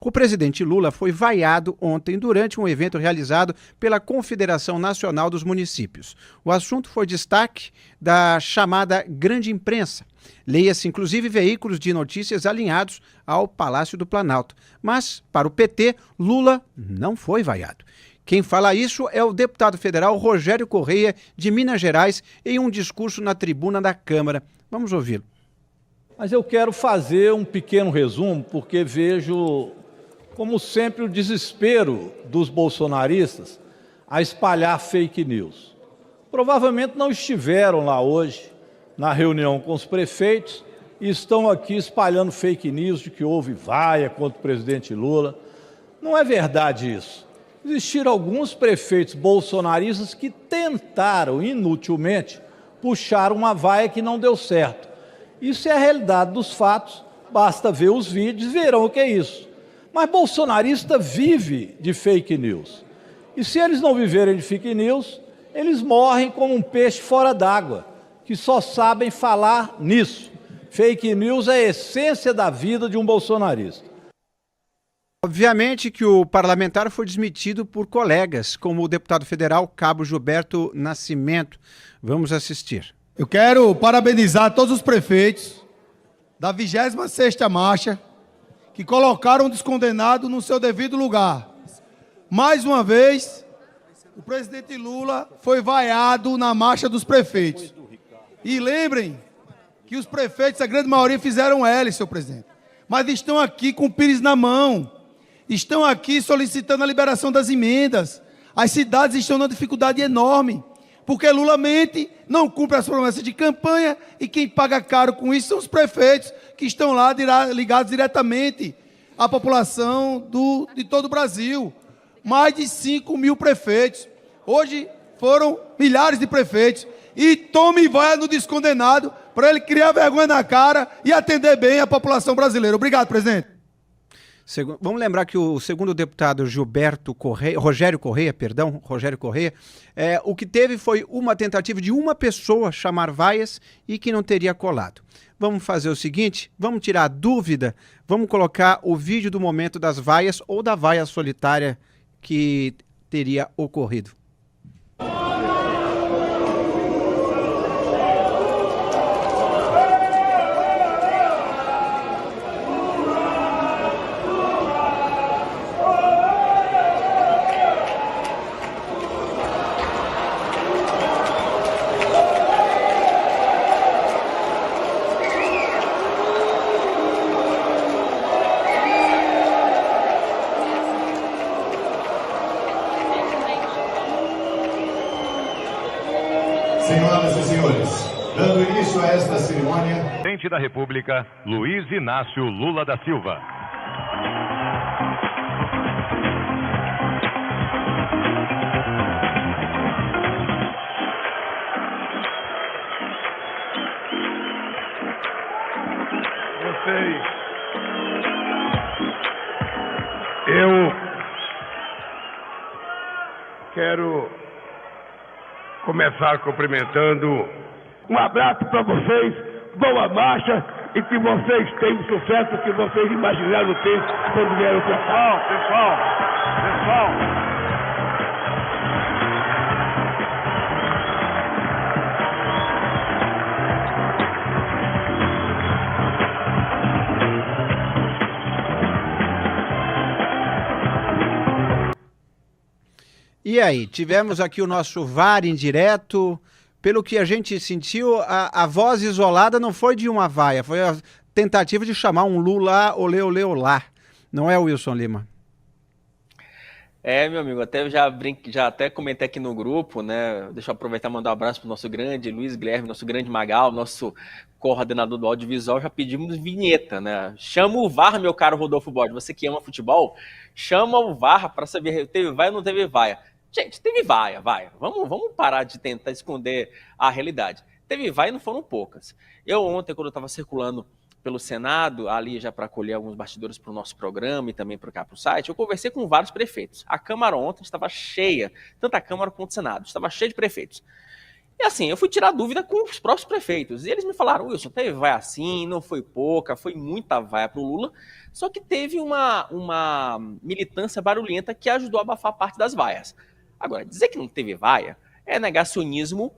O presidente Lula foi vaiado ontem durante um evento realizado pela Confederação Nacional dos Municípios. O assunto foi destaque da chamada grande imprensa. Leia-se inclusive veículos de notícias alinhados ao Palácio do Planalto. Mas, para o PT, Lula não foi vaiado. Quem fala isso é o deputado federal Rogério Correia, de Minas Gerais, em um discurso na tribuna da Câmara. Vamos ouvi-lo. Mas eu quero fazer um pequeno resumo, porque vejo, como sempre, o desespero dos bolsonaristas a espalhar fake news. Provavelmente não estiveram lá hoje, na reunião com os prefeitos, e estão aqui espalhando fake news de que houve vaia contra o presidente Lula. Não é verdade isso. Existiram alguns prefeitos bolsonaristas que tentaram, inutilmente, puxar uma vaia que não deu certo. Isso é a realidade dos fatos, basta ver os vídeos e verão o que é isso. Mas bolsonarista vive de fake news. E se eles não viverem de fake news, eles morrem como um peixe fora d'água, que só sabem falar nisso. Fake news é a essência da vida de um bolsonarista. Obviamente que o parlamentar foi demitido por colegas, como o deputado federal Cabo Gilberto Nascimento. Vamos assistir. Eu quero parabenizar todos os prefeitos da 26ª Marcha que colocaram o descondenado no seu devido lugar. Mais uma vez, o presidente Lula foi vaiado na Marcha dos Prefeitos. E lembrem que os prefeitos, a grande maioria, fizeram L, seu presidente. Mas estão aqui com o pires na mão. Estão aqui solicitando a liberação das emendas. As cidades estão numa dificuldade enorme, porque Lula mente, não cumpre as promessas de campanha, e quem paga caro com isso são os prefeitos, que estão lá ligados diretamente à população de todo o Brasil. Mais de 5 mil prefeitos. Hoje foram milhares de prefeitos. E tome vaia no descondenado para ele criar vergonha na cara e atender bem a população brasileira. Obrigado, presidente. Vamos lembrar que o segundo deputado Rogério Correia, o que teve foi uma tentativa de uma pessoa chamar vaias e que não teria colado. Vamos fazer o seguinte, vamos tirar a dúvida, vamos colocar o vídeo do momento das vaias ou da vaia solitária que teria ocorrido. Senhoras e senhores, dando início a esta cerimônia, Presidente da República, Luiz Inácio Lula da Silva. Eu quero começar cumprimentando. Um abraço para vocês, boa marcha e que vocês tenham o sucesso que vocês imaginaram ter quando vieram para cá. Pessoal. E aí, tivemos aqui o nosso VAR indireto. Pelo que a gente sentiu, a voz isolada não foi de uma vaia, foi a tentativa de chamar um Lula, olê, olê, olá. Não é, Wilson Lima? Meu amigo, já até comentei aqui no grupo, né? Deixa eu aproveitar e mandar um abraço para o nosso grande Luiz Guilherme, nosso grande Magal, nosso coordenador do audiovisual. Já pedimos vinheta, né? Chama o VAR, meu caro Rodolfo Bode. Você que ama futebol, chama o VAR para saber teve vaia ou não teve vaia. Gente, teve vaia. Vamos parar de tentar esconder a realidade. Teve vaia e não foram poucas. Eu ontem, quando eu estava circulando pelo Senado, ali já para colher alguns bastidores para o nosso programa e também para o site, eu conversei com vários prefeitos. A Câmara ontem estava cheia, tanto a Câmara quanto o Senado, estava cheia de prefeitos. E assim, eu fui tirar dúvida com os próprios prefeitos. E eles me falaram, Wilson, teve vaia assim, não foi pouca, foi muita vaia pro Lula. Só que teve uma militância barulhenta que ajudou a abafar parte das vaias. Agora, dizer que não teve vaia é negacionismo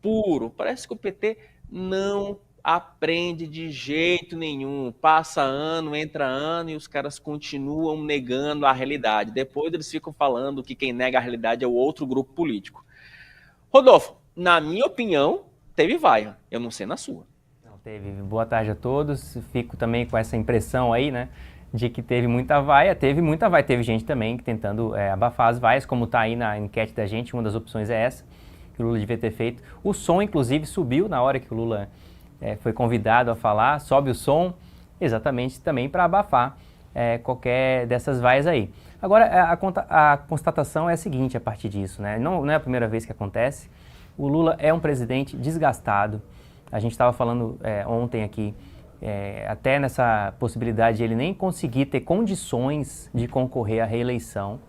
puro. Parece que o PT não aprende de jeito nenhum. Passa ano, entra ano e os caras continuam negando a realidade. Depois eles ficam falando que quem nega a realidade é o outro grupo político. Rodolfo, na minha opinião, teve vaia. Eu não sei na sua. Não teve. Boa tarde a todos. Fico também com essa impressão aí, né, de que teve muita vaia. Teve muita vaia. Teve gente também tentando abafar as vaias, como está aí na enquete da gente. Uma das opções é essa, que o Lula devia ter feito. O som, inclusive, subiu na hora que o Lula foi convidado a falar. Sobe o som exatamente também para abafar qualquer dessas vaias aí. Agora, a constatação é a seguinte a partir disso, né? Não é a primeira vez que acontece. O Lula é um presidente desgastado. A gente estava falando ontem aqui, até nessa possibilidade de ele nem conseguir ter condições de concorrer à reeleição.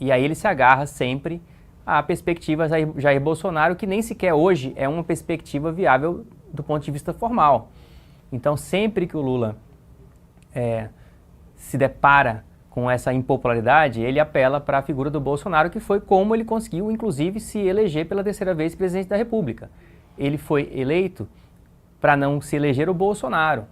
E aí ele se agarra sempre à perspectiva Jair Bolsonaro, que nem sequer hoje é uma perspectiva viável do ponto de vista formal. Então, sempre que o Lula se depara com essa impopularidade, ele apela para a figura do Bolsonaro, que foi como ele conseguiu, inclusive, se eleger pela terceira vez presidente da República. Ele foi eleito para não se eleger o Bolsonaro.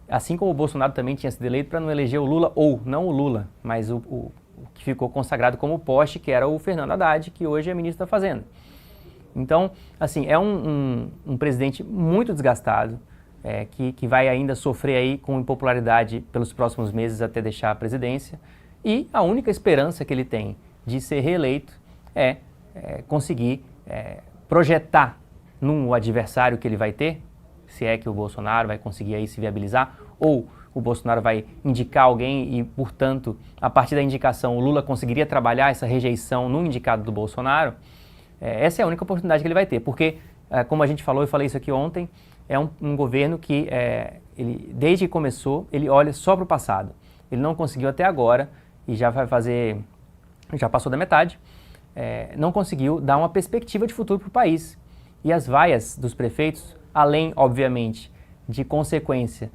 Assim como o Bolsonaro também tinha sido eleito para não eleger o Lula, ou não o Lula, mas o que ficou consagrado como poste, que era o Fernando Haddad, que hoje é ministro da Fazenda. Então, assim, é um presidente muito desgastado, que vai ainda sofrer aí com impopularidade pelos próximos meses até deixar a presidência. E a única esperança que ele tem de ser reeleito é conseguir projetar no adversário que ele vai ter, se é que o Bolsonaro vai conseguir aí se viabilizar, ou o Bolsonaro vai indicar alguém e, portanto, a partir da indicação, o Lula conseguiria trabalhar essa rejeição no indicado do Bolsonaro. Essa é a única oportunidade que ele vai ter, porque, como a gente falou, eu falei isso aqui ontem, é um governo que, ele, desde que começou, ele olha só para o passado. Ele não conseguiu até agora, e já passou da metade, não conseguiu dar uma perspectiva de futuro para o país. E as vaias dos prefeitos, além, obviamente, de consequência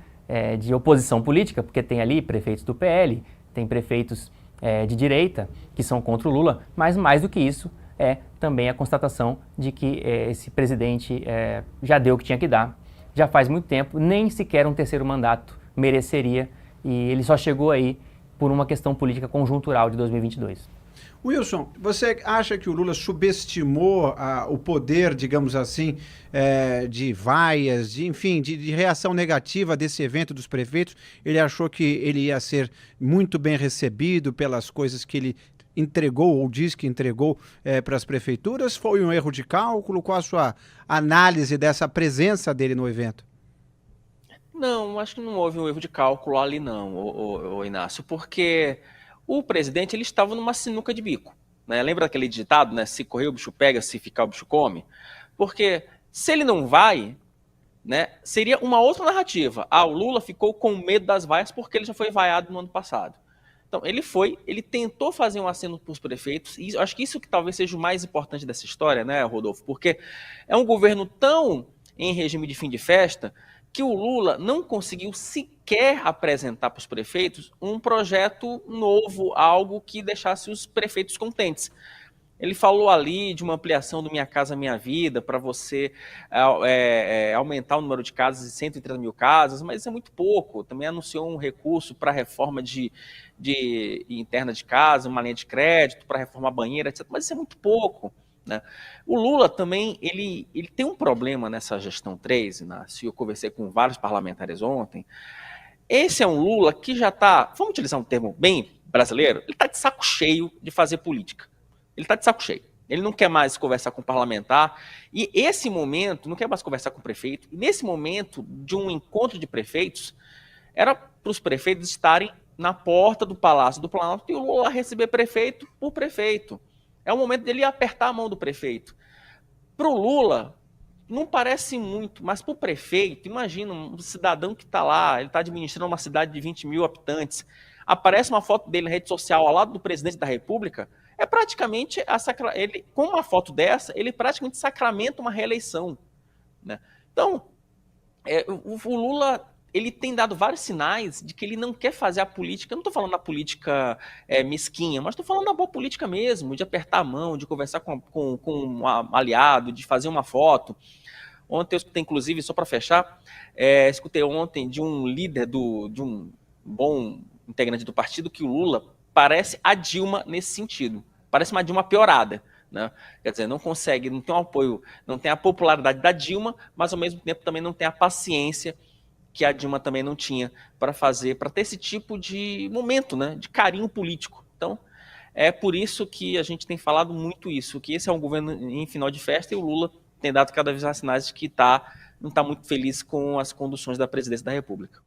de oposição política, porque tem ali prefeitos do PL, tem prefeitos de direita que são contra o Lula, mas mais do que isso, também a constatação de que esse presidente já deu o que tinha que dar, já faz muito tempo, nem sequer um terceiro mandato mereceria, e ele só chegou aí por uma questão política conjuntural de 2022. Wilson, você acha que o Lula subestimou o poder, digamos assim, de vaias, enfim, de reação negativa desse evento dos prefeitos? Ele achou que ele ia ser muito bem recebido pelas coisas que ele entregou ou diz que entregou para as prefeituras? Foi um erro de cálculo? Qual a sua análise dessa presença dele no evento? Não, acho que não houve um erro de cálculo ali não, o Inácio, porque o presidente ele estava numa sinuca de bico, né? Lembra daquele ditado, né? Se correr o bicho pega, se ficar o bicho come? Porque se ele não vai, né, seria uma outra narrativa. O Lula ficou com medo das vaias porque ele já foi vaiado no ano passado. Então, ele tentou fazer um aceno para os prefeitos, e acho que isso que talvez seja o mais importante dessa história, né, Rodolfo? Porque é um governo tão em regime de fim de festa que o Lula não conseguiu sequer apresentar para os prefeitos um projeto novo, algo que deixasse os prefeitos contentes. Ele falou ali de uma ampliação do Minha Casa Minha Vida para você aumentar o número de casas de 130 mil casas, mas isso é muito pouco. Também anunciou um recurso para a reforma interna de casa, uma linha de crédito para reformar banheira, etc. Mas isso é muito pouco, né? O Lula também ele tem um problema nessa gestão 3, Inácio, eu conversei com vários parlamentares ontem. Esse é um Lula que já está, vamos utilizar um termo bem brasileiro, ele está de saco cheio de fazer política. Ele está de saco cheio. Ele não quer mais conversar com o parlamentar. E esse momento, não quer mais conversar com o prefeito. E nesse momento de um encontro de prefeitos, era para os prefeitos estarem na porta do Palácio do Planalto e o Lula receber prefeito por prefeito. É o momento dele apertar a mão do prefeito. Para o Lula, não parece muito, mas para o prefeito, imagina um cidadão que está lá, ele está administrando uma cidade de 20 mil habitantes, aparece uma foto dele na rede social ao lado do presidente da República, é praticamente ele, com uma foto dessa, ele praticamente sacramenta uma reeleição, né? Então, o Lula, ele tem dado vários sinais de que ele não quer fazer a política. Eu não estou falando da política mesquinha, mas estou falando da boa política mesmo, de apertar a mão, de conversar com um aliado, de fazer uma foto. Ontem eu escutei, inclusive, só para fechar, escutei ontem de um líder, de um bom integrante do partido, que o Lula parece a Dilma nesse sentido. Parece uma Dilma piorada, né? Quer dizer, não consegue, não tem o apoio, não tem a popularidade da Dilma, mas ao mesmo tempo também não tem a paciência que a Dilma também não tinha para ter esse tipo de momento, né, de carinho político. Então, é por isso que a gente tem falado muito isso, que esse é um governo em final de festa e o Lula tem dado cada vez mais sinais de que não está muito feliz com as conduções da presidência da República.